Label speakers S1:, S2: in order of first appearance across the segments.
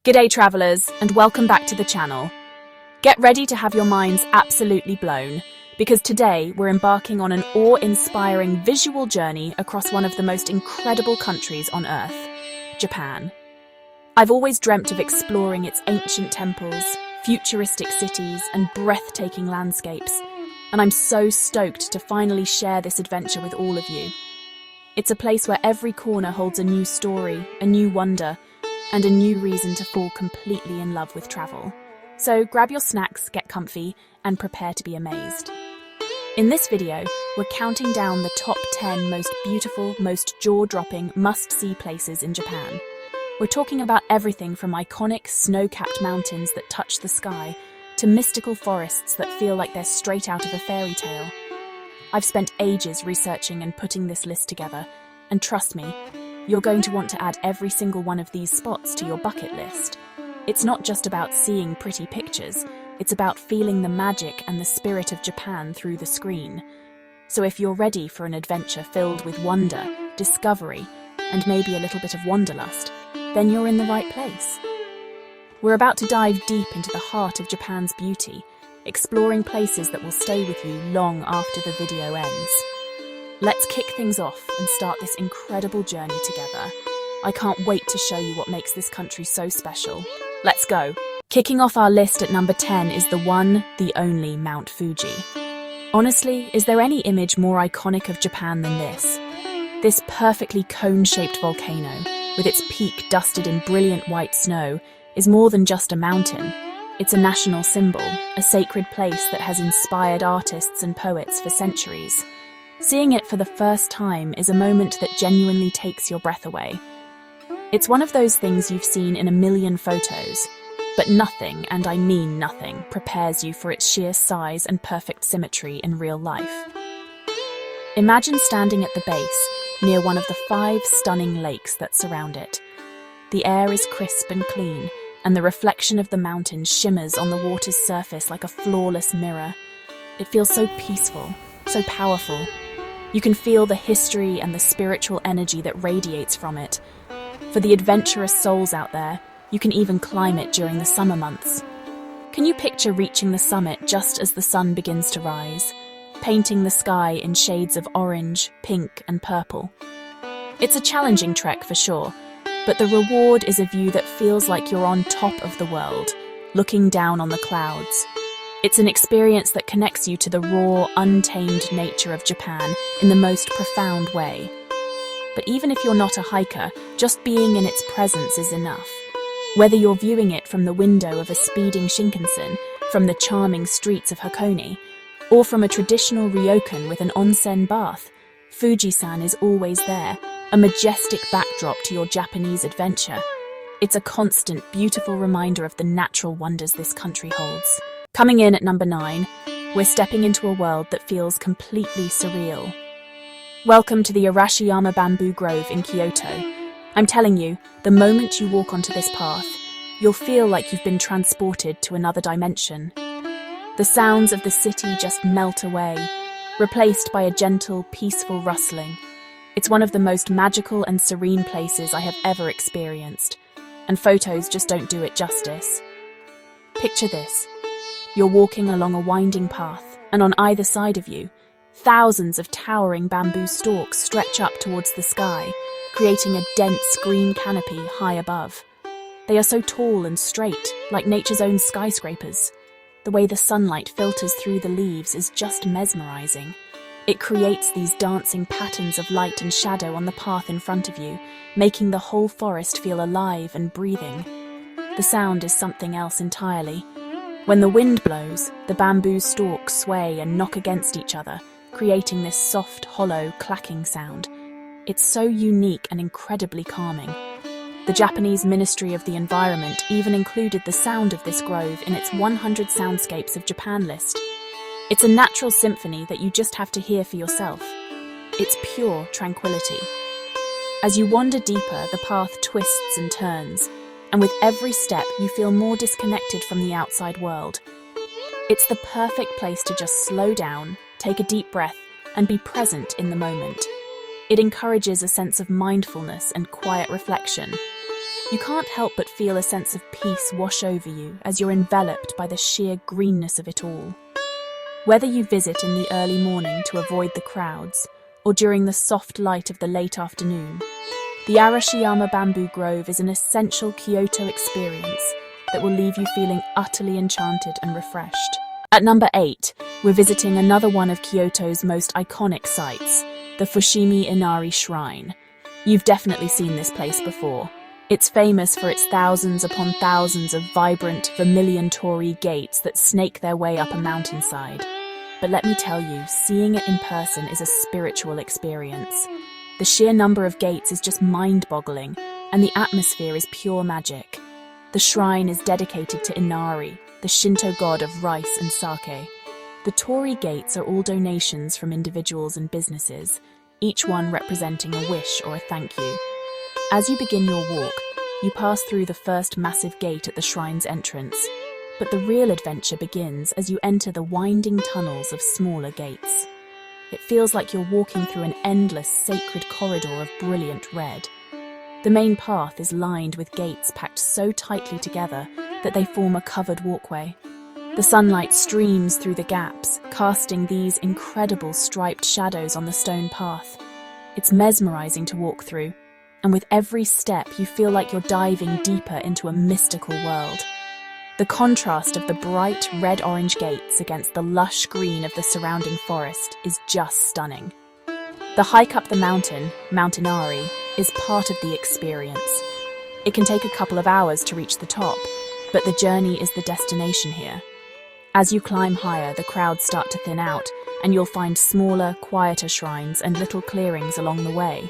S1: G'day travellers, and welcome back to the channel. Get ready to have your minds absolutely blown, because today we're embarking on an awe-inspiring visual journey across one of the most incredible countries on Earth, Japan. I've always dreamt of exploring its ancient temples, futuristic cities, and breathtaking landscapes, and I'm so stoked to finally share this adventure with all of you. It's a place where every corner holds a new story, a new wonder, and a new reason to fall completely in love with travel. So grab your snacks, get comfy, and prepare to be amazed. In this video, we're counting down the top 10 most beautiful, most jaw-dropping, must-see places in Japan. We're talking about everything from iconic, snow-capped mountains that touch the sky to mystical forests that feel like they're straight out of a fairy tale. I've spent ages researching and putting this list together, and trust me, you're going to want to add every single one of these spots to your bucket list. It's not just about seeing pretty pictures, it's about feeling the magic and the spirit of Japan through the screen. So if you're ready for an adventure filled with wonder, discovery, and maybe a little bit of wanderlust, then you're in the right place. We're about to dive deep into the heart of Japan's beauty, exploring places that will stay with you long after the video ends. Let's kick things off and start this incredible journey together. I can't wait to show you what makes this country so special. Let's go! Kicking off our list at number 10 is the one, the only Mount Fuji. Honestly, is there any image more iconic of Japan than this? This perfectly cone-shaped volcano, with its peak dusted in brilliant white snow, is more than just a mountain. It's a national symbol, a sacred place that has inspired artists and poets for centuries. Seeing it for the first time is a moment that genuinely takes your breath away. It's one of those things you've seen in a million photos, but nothing, and I mean nothing, prepares you for its sheer size and perfect symmetry in real life. Imagine standing at the base, near one of the 5 stunning lakes that surround it. The air is crisp and clean, and the reflection of the mountains shimmers on the water's surface like a flawless mirror. It feels so peaceful, so powerful. You can feel the history and the spiritual energy that radiates from it. For the adventurous souls out there, you can even climb it during the summer months. Can you picture reaching the summit just as the sun begins to rise, painting the sky in shades of orange, pink, and purple? It's a challenging trek for sure, but the reward is a view that feels like you're on top of the world, looking down on the clouds. It's an experience that connects you to the raw, untamed nature of Japan in the most profound way. But even if you're not a hiker, just being in its presence is enough. Whether you're viewing it from the window of a speeding Shinkansen, from the charming streets of Hakone, or from a traditional ryokan with an onsen bath, Fujisan is always there, a majestic backdrop to your Japanese adventure. It's a constant, beautiful reminder of the natural wonders this country holds. Coming in at number 9, we're stepping into a world that feels completely surreal. Welcome to the Arashiyama Bamboo Grove in Kyoto. I'm telling you, the moment you walk onto this path, you'll feel like you've been transported to another dimension. The sounds of the city just melt away, replaced by a gentle, peaceful rustling. It's one of the most magical and serene places I have ever experienced, and photos just don't do it justice. Picture this. You're walking along a winding path, and on either side of you, thousands of towering bamboo stalks stretch up towards the sky, creating a dense green canopy high above. They are so tall and straight, like nature's own skyscrapers. The way the sunlight filters through the leaves is just mesmerizing. It creates these dancing patterns of light and shadow on the path in front of you, making the whole forest feel alive and breathing. The sound is something else entirely. When the wind blows, the bamboo stalks sway and knock against each other, creating this soft, hollow, clacking sound. It's so unique and incredibly calming. The Japanese Ministry of the Environment even included the sound of this grove in its 100 Soundscapes of Japan list. It's a natural symphony that you just have to hear for yourself. It's pure tranquility. As you wander deeper, the path twists and turns, and with every step you feel more disconnected from the outside world. It's the perfect place to just slow down, take a deep breath, and be present in the moment. It encourages a sense of mindfulness and quiet reflection. you can't help but feel a sense of peace wash over you as you're enveloped by the sheer greenness of it all. Whether you visit in the early morning to avoid the crowds, or during the soft light of the late afternoon, the Arashiyama Bamboo Grove is an essential Kyoto experience that will leave you feeling utterly enchanted and refreshed. At number 8, we're visiting another one of Kyoto's most iconic sites, the Fushimi Inari Shrine. You've definitely seen this place before. It's famous for its thousands upon thousands of vibrant, vermilion torii gates that snake their way up a mountainside. But let me tell you, seeing it in person is a spiritual experience. The sheer number of gates is just mind-boggling, and the atmosphere is pure magic. The shrine is dedicated to Inari, the Shinto god of rice and sake. The torii gates are all donations from individuals and businesses, each one representing a wish or a thank you. As you begin your walk, you pass through the first massive gate at the shrine's entrance, but the real adventure begins as you enter the winding tunnels of smaller gates. It feels like you're walking through an endless sacred corridor of brilliant red. The main path is lined with gates packed so tightly together that they form a covered walkway. The sunlight streams through the gaps, casting these incredible striped shadows on the stone path. It's mesmerizing to walk through, and with every step you feel like you're diving deeper into a mystical world. The contrast of the bright red-orange gates against the lush green of the surrounding forest is just stunning. The hike up the mountain, Mount Inari, is part of the experience. It can take a couple of hours to reach the top, but the journey is the destination here. As you climb higher, the crowds start to thin out, and you'll find smaller, quieter shrines and little clearings along the way.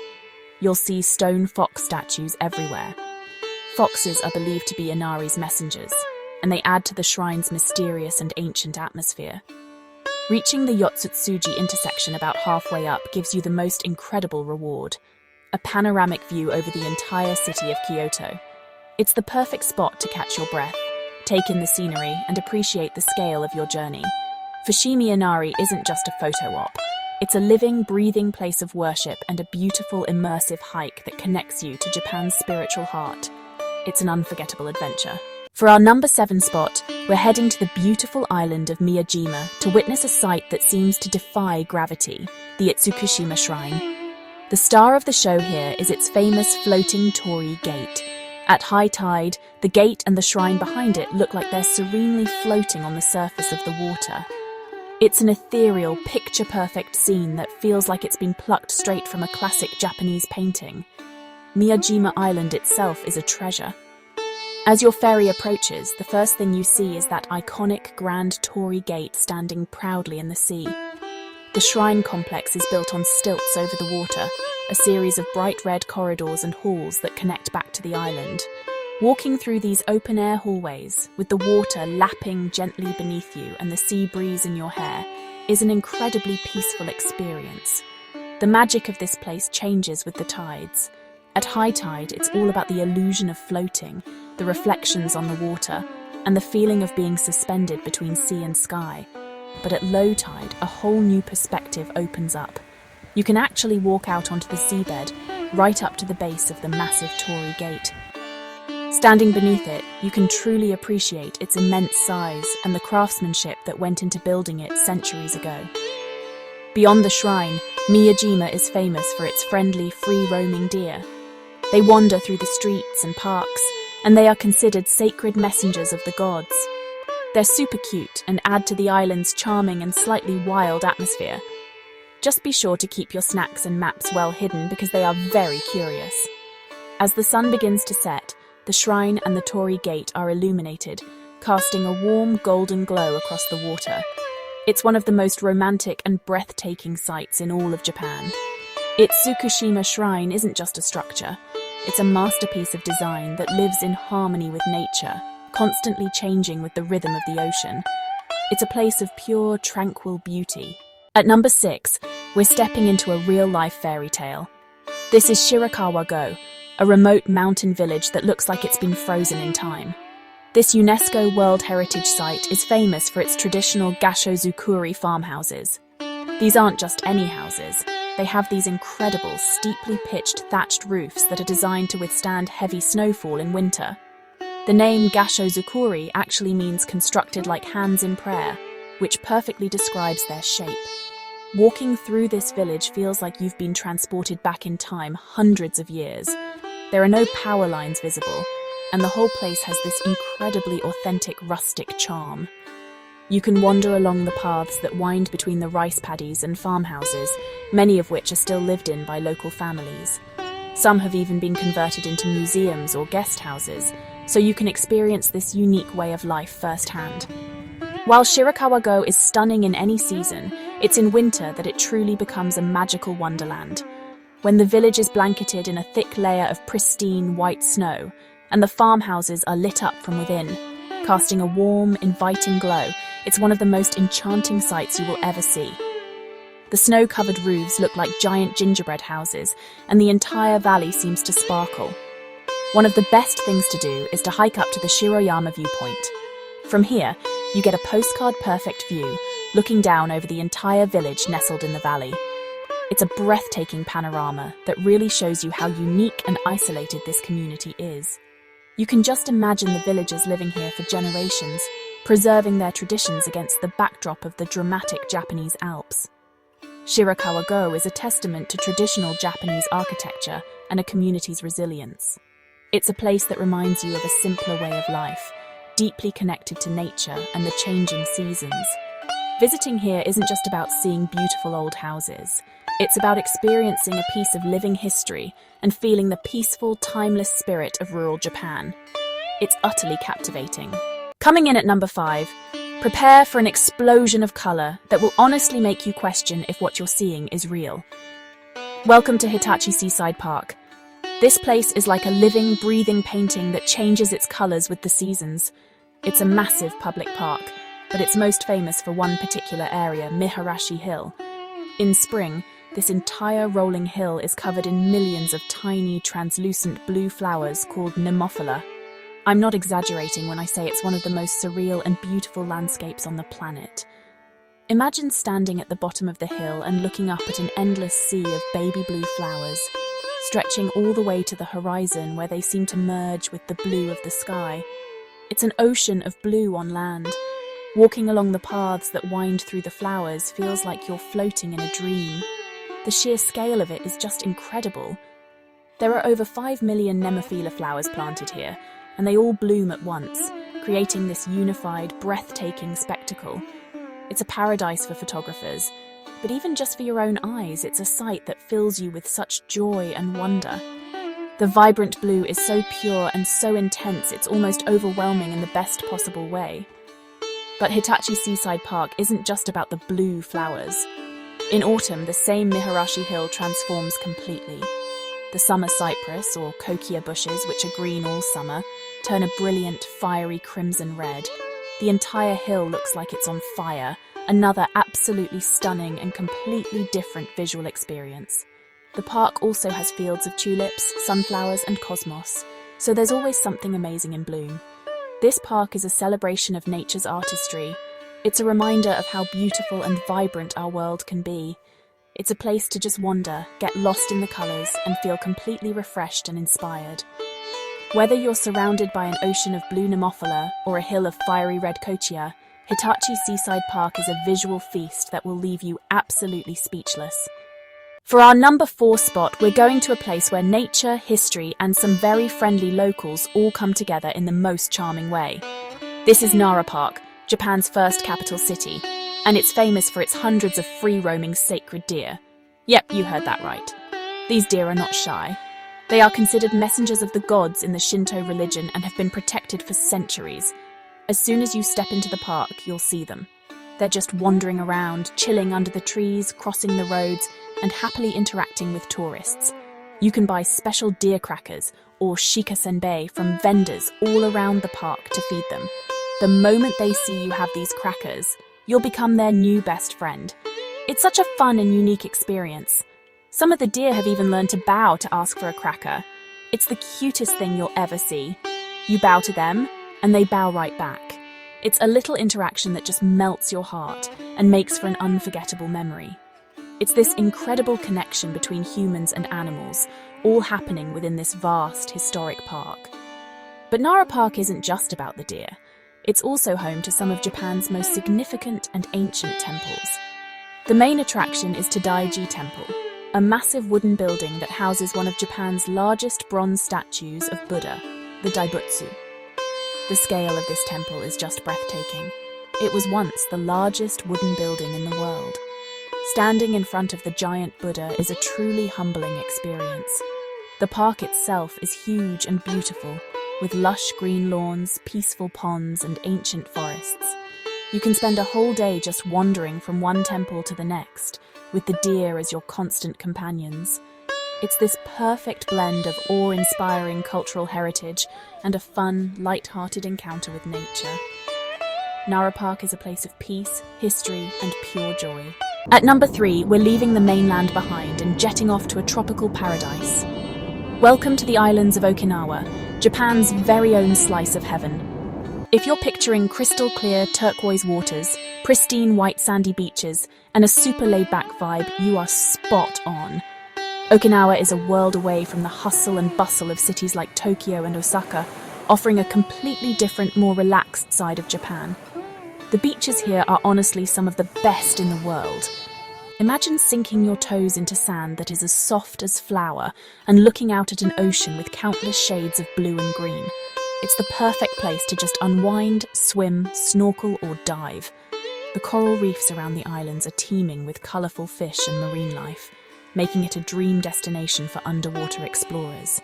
S1: You'll see stone fox statues everywhere. Foxes are believed to be Inari's messengers, and they add to the shrine's mysterious and ancient atmosphere. Reaching the Yotsutsuji intersection about halfway up gives you the most incredible reward, a panoramic view over the entire city of Kyoto. It's the perfect spot to catch your breath, take in the scenery, and appreciate the scale of your journey. Fushimi Inari isn't just a photo op. It's a living, breathing place of worship and a beautiful, immersive hike that connects you to Japan's spiritual heart. It's an unforgettable adventure. For our number 7 spot, we're heading to the beautiful island of Miyajima to witness a sight that seems to defy gravity, the Itsukushima Shrine. The star of the show here is its famous floating torii gate. At high tide, the gate and the shrine behind it look like they're serenely floating on the surface of the water. It's an ethereal, picture-perfect scene that feels like it's been plucked straight from a classic Japanese painting. Miyajima Island itself is a treasure. As your ferry approaches, the first thing you see is that iconic grand torii gate standing proudly in the sea. The shrine complex is built on stilts over the water, a series of bright red corridors and halls that connect back to the island. Walking through these open-air hallways, with the water lapping gently beneath you and the sea breeze in your hair, is an incredibly peaceful experience. The magic of this place changes with the tides. At high tide, it's all about the illusion of floating, the reflections on the water, and the feeling of being suspended between sea and sky. But at low tide, a whole new perspective opens up. You can actually walk out onto the seabed, right up to the base of the massive torii gate. Standing beneath it, you can truly appreciate its immense size and the craftsmanship that went into building it centuries ago. Beyond the shrine, Miyajima is famous for its friendly, free-roaming deer. They wander through the streets and parks, and they are considered sacred messengers of the gods. They're super cute and add to the island's charming and slightly wild atmosphere. Just be sure to keep your snacks and maps well hidden because they are very curious. As the sun begins to set, the shrine and the torii gate are illuminated, casting a warm golden glow across the water. It's one of the most romantic and breathtaking sights in all of Japan. Itsukushima Shrine isn't just a structure. It's a masterpiece of design that lives in harmony with nature, constantly changing with the rhythm of the ocean. It's a place of pure, tranquil beauty. At number 6, we're stepping into a real-life fairy tale. This is Shirakawa-go, a remote mountain village that looks like it's been frozen in time. This UNESCO World Heritage Site is famous for its traditional Gashozukuri farmhouses. These aren't just any houses. they have these incredible, steeply pitched thatched roofs that are designed to withstand heavy snowfall in winter. The name Gasho-zukuri actually means constructed like hands in prayer, which perfectly describes their shape. Walking through this village feels like you've been transported back in time hundreds of years. There are no power lines visible, and the whole place has this incredibly authentic rustic charm. You can wander along the paths that wind between the rice paddies and farmhouses, many of which are still lived in by local families. Some have even been converted into museums or guest houses, so you can experience this unique way of life firsthand. While Shirakawa-go is stunning in any season, it's in winter that it truly becomes a magical wonderland. When the village is blanketed in a thick layer of pristine white snow, and the farmhouses are lit up from within, casting a warm, inviting glow, it's one of the most enchanting sights you will ever see. The snow-covered roofs look like giant gingerbread houses, and the entire valley seems to sparkle. One of the best things to do is to hike up to the Shiroyama viewpoint. From here, you get a postcard-perfect view, looking down over the entire village nestled in the valley. It's a breathtaking panorama that really shows you how unique and isolated this community is. You can just imagine the villagers living here for generations, preserving their traditions against the backdrop of the dramatic Japanese Alps. Shirakawa-go is a testament to traditional Japanese architecture and a community's resilience. It's a place that reminds you of a simpler way of life, deeply connected to nature and the changing seasons. Visiting here isn't just about seeing beautiful old houses. It's about experiencing a piece of living history and feeling the peaceful, timeless spirit of rural Japan. It's utterly captivating. Coming in at number 5, prepare for an explosion of colour that will honestly make you question if what you're seeing is real. Welcome to Hitachi Seaside Park. This place is like a living, breathing painting that changes its colours with the seasons. It's a massive public park, but it's most famous for one particular area, Miharashi Hill. In spring, this entire rolling hill is covered in millions of tiny, translucent blue flowers called Nemophila. I'm not exaggerating when I say it's one of the most surreal and beautiful landscapes on the planet. Imagine standing at the bottom of the hill and looking up at an endless sea of baby blue flowers, stretching all the way to the horizon where they seem to merge with the blue of the sky. It's an ocean of blue on land. Walking along the paths that wind through the flowers feels like you're floating in a dream. The sheer scale of it is just incredible. There are over 5 million Nemophila flowers planted here, and they all bloom at once, creating this unified, breathtaking spectacle. It's a paradise for photographers, but even just for your own eyes, it's a sight that fills you with such joy and wonder. The vibrant blue is so pure and so intense, it's almost overwhelming in the best possible way. But Hitachi Seaside Park isn't just about the blue flowers. In autumn, the same Miharashi Hill transforms completely. The summer cypress, or kokia bushes, which are green all summer, turn a brilliant, fiery crimson red. The entire hill looks like it's on fire, another absolutely stunning and completely different visual experience. The park also has fields of tulips, sunflowers and cosmos, so there's always something amazing in bloom. This park is a celebration of nature's artistry. It's a reminder of how beautiful and vibrant our world can be. It's a place to just wander, get lost in the colours, and feel completely refreshed and inspired. Whether you're surrounded by an ocean of blue Nemophila or a hill of fiery red kochia, Hitachi Seaside Park is a visual feast that will leave you absolutely speechless. For our number 4 spot, we're going to a place where nature, history, and some very friendly locals all come together in the most charming way. This is Nara Park, Japan's first capital city, and it's famous for its hundreds of free-roaming sacred deer. Yep, you heard that right. These deer are not shy. They are considered messengers of the gods in the Shinto religion and have been protected for centuries. As soon as you step into the park, you'll see them. They're just wandering around, chilling under the trees, crossing the roads, and happily interacting with tourists. You can buy special deer crackers or shika senbei from vendors all around the park to feed them. The moment they see you have these crackers, you'll become their new best friend. It's such a fun and unique experience. Some of the deer have even learned to bow to ask for a cracker. It's the cutest thing you'll ever see. You bow to them, and they bow right back. It's a little interaction that just melts your heart and makes for an unforgettable memory. It's this incredible connection between humans and animals, all happening within this vast, historic park. But Nara Park isn't just about the deer. It's also home to some of Japan's most significant and ancient temples. The main attraction is Tadaiji Temple, a massive wooden building that houses one of Japan's largest bronze statues of Buddha, the Daibutsu. The scale of this temple is just breathtaking. It was once the largest wooden building in the world. Standing in front of the giant Buddha is a truly humbling experience. The park itself is huge and beautiful, with lush green lawns, peaceful ponds, and ancient forests. You can spend a whole day just wandering from one temple to the next, with the deer as your constant companions. It's this perfect blend of awe-inspiring cultural heritage and a fun, light-hearted encounter with nature. Nara Park is a place of peace, history, and pure joy. At number 3, we're leaving the mainland behind and jetting off to a tropical paradise. Welcome to the islands of Okinawa, Japan's very own slice of heaven. If you're picturing crystal clear turquoise waters, pristine white sandy beaches, and a super laid-back vibe, you are spot on. Okinawa is a world away from the hustle and bustle of cities like Tokyo and Osaka, offering a completely different, more relaxed side of Japan. The beaches here are honestly some of the best in the world. Imagine sinking your toes into sand that is as soft as flour and looking out at an ocean with countless shades of blue and green. It's the perfect place to just unwind, swim, snorkel, or dive. The coral reefs around the islands are teeming with colourful fish and marine life, making it a dream destination for underwater explorers.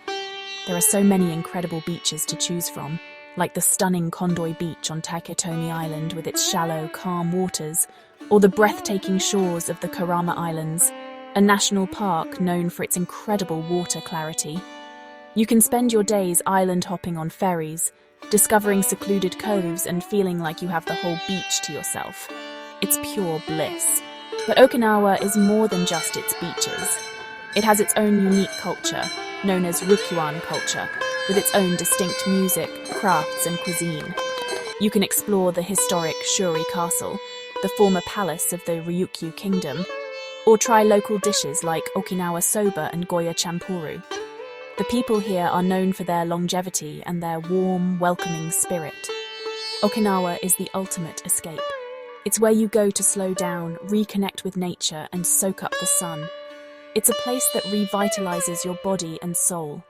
S1: There are so many incredible beaches to choose from, like the stunning Kondoi Beach on Taketomi Island with its shallow, calm waters, or the breathtaking shores of the Kurama Islands, a national park known for its incredible water clarity. You can spend your days island hopping on ferries, discovering secluded coves and feeling like you have the whole beach to yourself. It's pure bliss. But Okinawa is more than just its beaches. It has its own unique culture, known as Ryukyuan culture, with its own distinct music, crafts, and cuisine. You can explore the historic Shuri Castle, the former palace of the Ryukyu Kingdom, or try local dishes like Okinawa soba and Goya champuru. The people here are known for their longevity and their warm, welcoming spirit. Okinawa is the ultimate escape. It's where you go to slow down, reconnect with nature, and soak up the sun. It's a place that revitalizes your body and soul.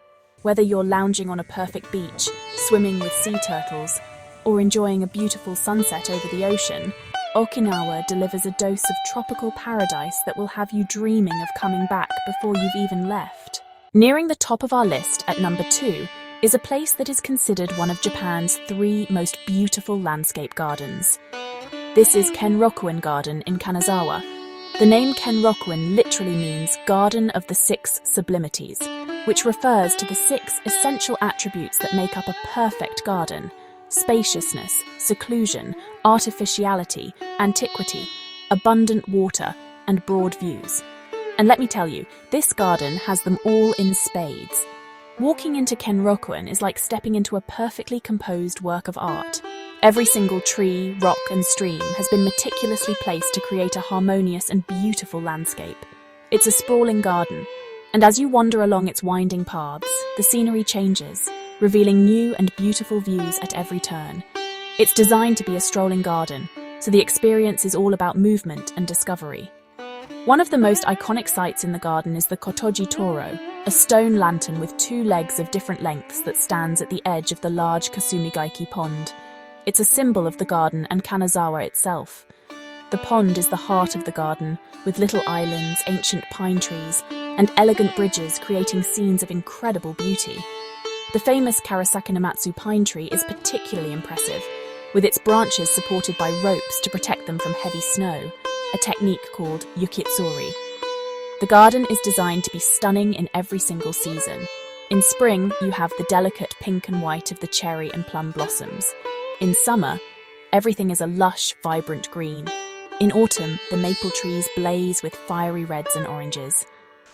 S1: Whether you're lounging on a perfect beach, swimming with sea turtles, or enjoying a beautiful sunset over the ocean, Okinawa delivers a dose of tropical paradise that will have you dreaming of coming back before you've even left. Nearing the top of our list at number 2 is a place that is considered one of Japan's 3 most beautiful landscape gardens. This is Kenrokuen Garden in Kanazawa. The name Kenrokuen literally means Garden of the 6 Sublimities, which refers to the 6 essential attributes that make up a perfect garden: spaciousness, seclusion, artificiality, antiquity, abundant water, and broad views. And let me tell you, this garden has them all in spades. Walking into Kenrokuen is like stepping into a perfectly composed work of art. Every single tree, rock, and stream has been meticulously placed to create a harmonious and beautiful landscape. It's a sprawling garden, and as you wander along its winding paths, the scenery changes, revealing new and beautiful views at every turn. It's designed to be a strolling garden, so the experience is all about movement and discovery. One of the most iconic sights in the garden is the Kotoji Toro, a stone lantern with 2 legs of different lengths that stands at the edge of the large Kasumigaiki pond. It's a symbol of the garden and Kanazawa itself. The pond is the heart of the garden, with little islands, ancient pine trees, and elegant bridges creating scenes of incredible beauty. The famous Karasaki Namatsu pine tree is particularly impressive, with its branches supported by ropes to protect them from heavy snow, a technique called yukitsuri. The garden is designed to be stunning in every single season. In spring, you have the delicate pink and white of the cherry and plum blossoms. In summer, everything is a lush, vibrant green. In autumn, the maple trees blaze with fiery reds and oranges.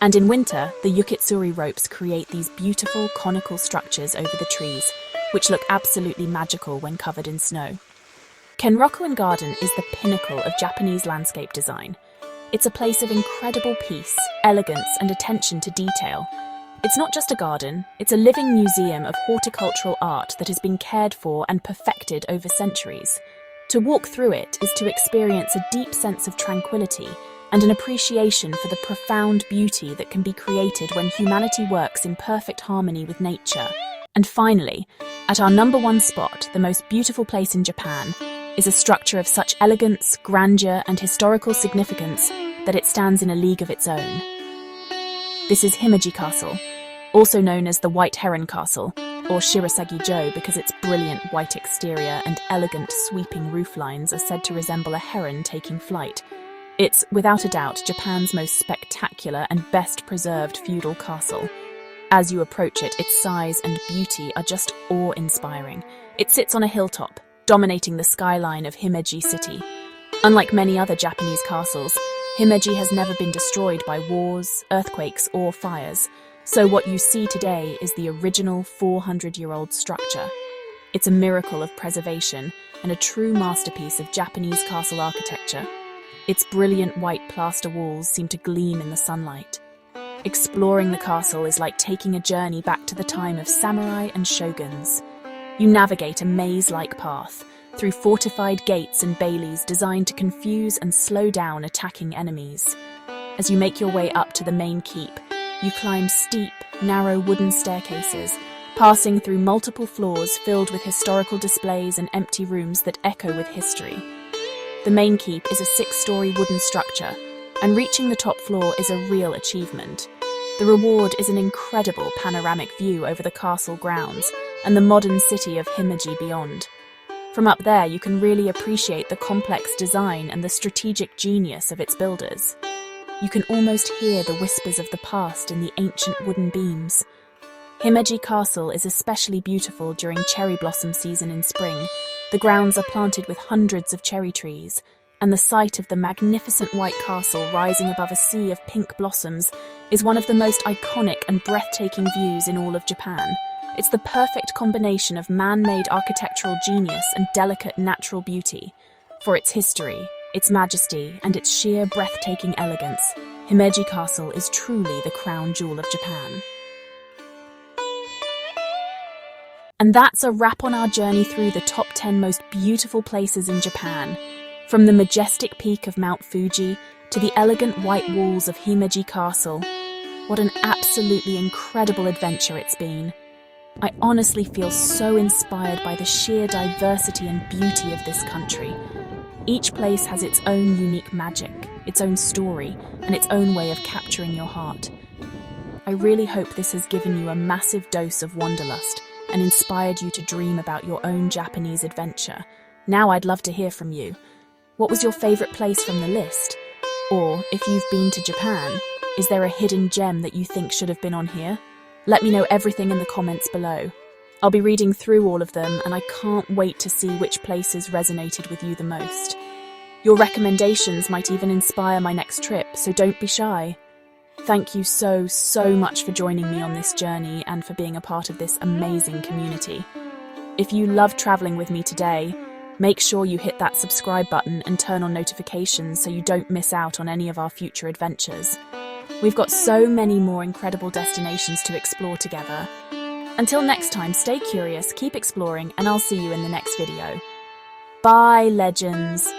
S1: And in winter, the yukitsuri ropes create these beautiful conical structures over the trees, which look absolutely magical when covered in snow. Kenrokuen Garden is the pinnacle of Japanese landscape design. It's a place of incredible peace, elegance, and attention to detail. It's not just a garden, it's a living museum of horticultural art that has been cared for and perfected over centuries. To walk through it is to experience a deep sense of tranquility and an appreciation for the profound beauty that can be created when humanity works in perfect harmony with nature. And finally, at our #1 spot, the most beautiful place in Japan, is a structure of such elegance, grandeur, and historical significance that it stands in a league of its own. This is Himeji Castle, also known as the White Heron Castle, or Shirasagi-jo because its brilliant white exterior and elegant sweeping rooflines are said to resemble a heron taking flight. It's, without a doubt, Japan's most spectacular and best preserved feudal castle. As you approach it, its size and beauty are just awe-inspiring. It sits on a hilltop, dominating the skyline of Himeji City. Unlike many other Japanese castles, Himeji has never been destroyed by wars, earthquakes, or fires, so what you see today is the original 400-year-old structure. It's a miracle of preservation and a true masterpiece of Japanese castle architecture. Its brilliant white plaster walls seem to gleam in the sunlight. Exploring the castle is like taking a journey back to the time of samurai and shoguns. You navigate a maze-like path through fortified gates and baileys designed to confuse and slow down attacking enemies. As you make your way up to the main keep, you climb steep, narrow wooden staircases, passing through multiple floors filled with historical displays and empty rooms that echo with history. The main keep is a 6-story wooden structure, and reaching the top floor is a real achievement. The reward is an incredible panoramic view over the castle grounds and the modern city of Himeji beyond. From up there, you can really appreciate the complex design and the strategic genius of its builders. You can almost hear the whispers of the past in the ancient wooden beams. Himeji Castle is especially beautiful during cherry blossom season in spring. The grounds are planted with hundreds of cherry trees, and the sight of the magnificent white castle rising above a sea of pink blossoms is one of the most iconic and breathtaking views in all of Japan. It's the perfect combination of man-made architectural genius and delicate natural beauty. For its history, its majesty, and its sheer breathtaking elegance, Himeji Castle is truly the crown jewel of Japan. And that's a wrap on our journey through the top 10 most beautiful places in Japan. From the majestic peak of Mount Fuji to the elegant white walls of Himeji Castle, what an absolutely incredible adventure it's been. I honestly feel so inspired by the sheer diversity and beauty of this country. Each place has its own unique magic, its own story, and its own way of capturing your heart. I really hope this has given you a massive dose of wanderlust and inspired you to dream about your own Japanese adventure. Now I'd love to hear from you. What was your favourite place from the list? Or, if you've been to Japan, is there a hidden gem that you think should have been on here? Let me know everything in the comments below. I'll be reading through all of them, and I can't wait to see which places resonated with you the most. Your recommendations might even inspire my next trip, so don't be shy. Thank you so much for joining me on this journey and for being a part of this amazing community. If you love travelling with me today, make sure you hit that subscribe button and turn on notifications so you don't miss out on any of our future adventures. We've got so many more incredible destinations to explore together. Until next time, stay curious, keep exploring, and I'll see you in the next video. Bye, legends!